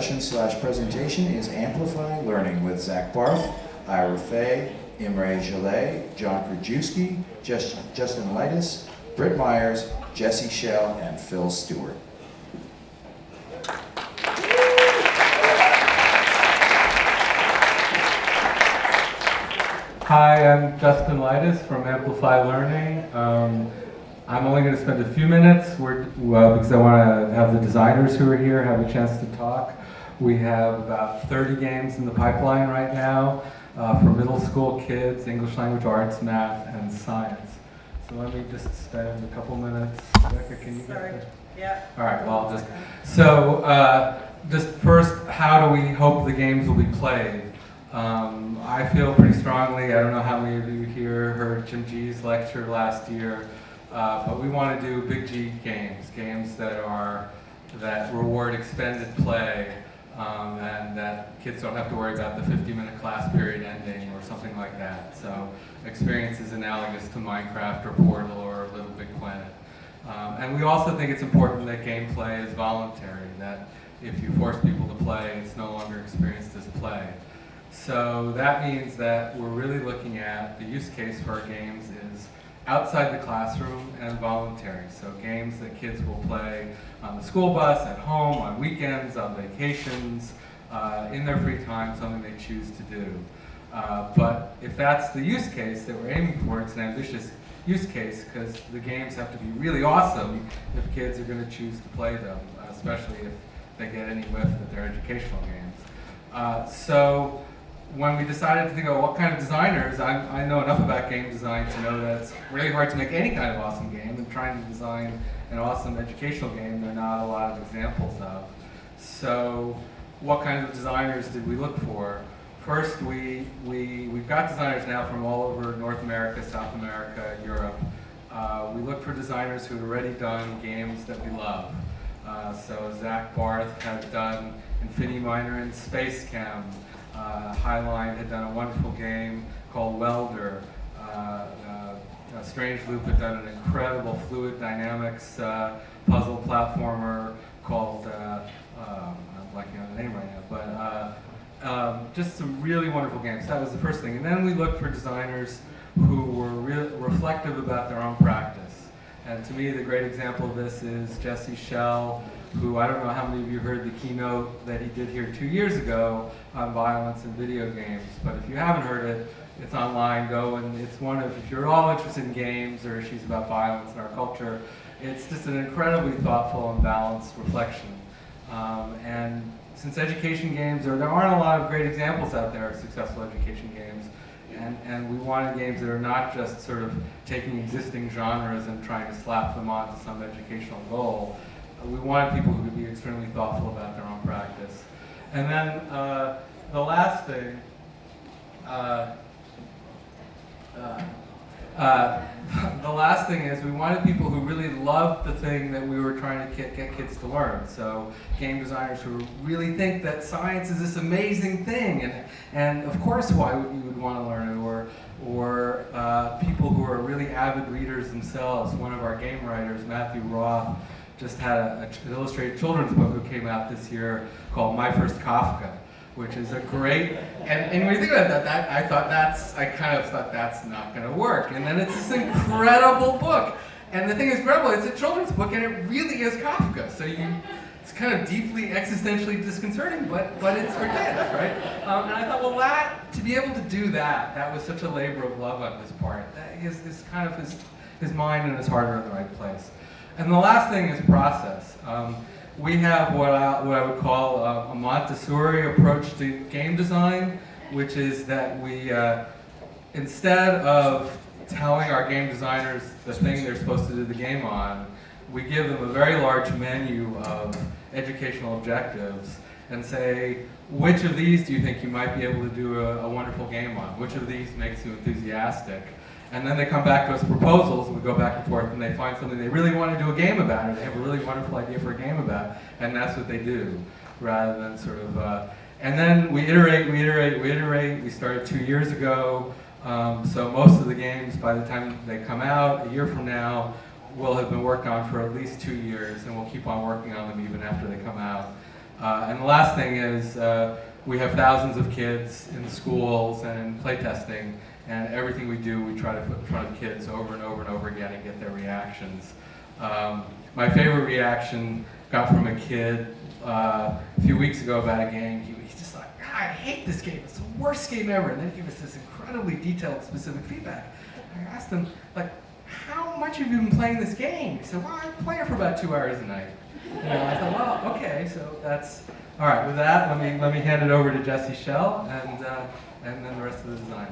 Presentation is Amplify Learning with Zach Barth, Ira Fay, Imre Gillet, John Krajewski, Justin Leites, Britt Myers, Jesse Schell, and Phil Stewart. Hi, I'm Justin Leites from Amplify Learning. I'm only going to spend a few minutes because I want to have the designers who are here have a chance to talk. We have about 30 games in the pipeline right now for middle school kids, English language arts, math, and science. So let me just spend a couple minutes. Rebecca, can you get that? Yeah. All right, well, just first, how do we hope the games will be played? I feel pretty strongly, I don't know how many of you here heard Jim G's lecture last year, but we want to do big G games that reward expended play, and that kids don't have to worry about the 50-minute class period ending or something like that. So experiences analogous to Minecraft or Portal or Little Big Planet. And we also think it's important that gameplay is voluntary, that if you force people to play, it's no longer experienced as play. So that means that we're really looking at the use case for our games is outside the classroom and voluntary. So games that kids will play on the school bus, at home, on weekends, on vacations, in their free time, something they choose to do. But if that's the use case that we're aiming for, it's an ambitious use case because the games have to be really awesome if kids are going to choose to play them, especially if they get any whiff that they're educational games. So when we decided to think of what kind of designers, I know enough about game design to know that it's really hard to make any kind of awesome game, and trying to design an awesome educational game, there are not a lot of examples of. So what kind of designers did we look for? First, we've got designers now from all over North America, South America, Europe. We looked for designers who had already done games that we love. So Zach Barth had done Infinity Minor and Space Chem. Highline had done a wonderful game called Welder. Strange Loop had done an incredible fluid dynamics puzzle platformer called, I'm blanking on the name right now, but just some really wonderful games. That was the first thing. And then we looked for designers who were reflective about their own practice. And to me, the great example of this is Jesse Schell, who I don't know how many of you heard the keynote that he did here 2 years ago on violence in video games. But if you haven't heard it, it's online. Go and it's if you're all interested in games or issues about violence in our culture, it's just an incredibly thoughtful and balanced reflection. And since education games, there aren't a lot of great examples out there of successful education games. And we wanted games that are not just sort of taking existing genres and trying to slap them onto some educational goal. We wanted people who would be extremely thoughtful about their own practice. And then the last thing, is we wanted people who really loved the thing that we were trying to get kids to learn. So game designers who really think that science is this amazing thing, and of course why you would want to learn it, or people who are really avid readers themselves. One of our game writers, Matthew Roth, just had an illustrated children's book that came out this year called My First Kafka, which is a great, and when you think about that, I kind of thought that's not going to work. And then it's this incredible book. And the thing is incredible, it's a children's book and it really is Kafka. So it's kind of deeply existentially disconcerting, but it's for kids, right? And I thought, well, to be able to do that was such a labor of love on his part. His mind and his heart are in the right place. And the last thing is process. We have what I would call a Montessori approach to game design, which is that we, instead of telling our game designers the thing they're supposed to do the game on, we give them a very large menu of educational objectives and say, which of these do you think you might be able to do a wonderful game on? Which of these makes you enthusiastic? And then they come back to us with proposals, and we go back and forth, and they find something they really want to do a game about, or they have a really wonderful idea for a game about, and that's what they do, rather than sort of, and then we iterate. We started 2 years ago, so most of the games, by the time they come out, a year from now, will have been worked on for at least 2 years, and we'll keep on working on them even after they come out. And the last thing is we have thousands of kids in schools and in playtesting, and everything we do, we try to put in front of kids over and over and over again and get their reactions. My favorite reaction got from a kid a few weeks ago about a game. He's just like, I hate this game. It's the worst game ever. And then he gave us this incredibly detailed, specific feedback. I asked him, like, how much have you been playing this game? He said, well, I play it for about 2 hours a night. I thought, well, okay, so that's all right. With that, let me hand it over to Jesse Schell and then the rest of the design.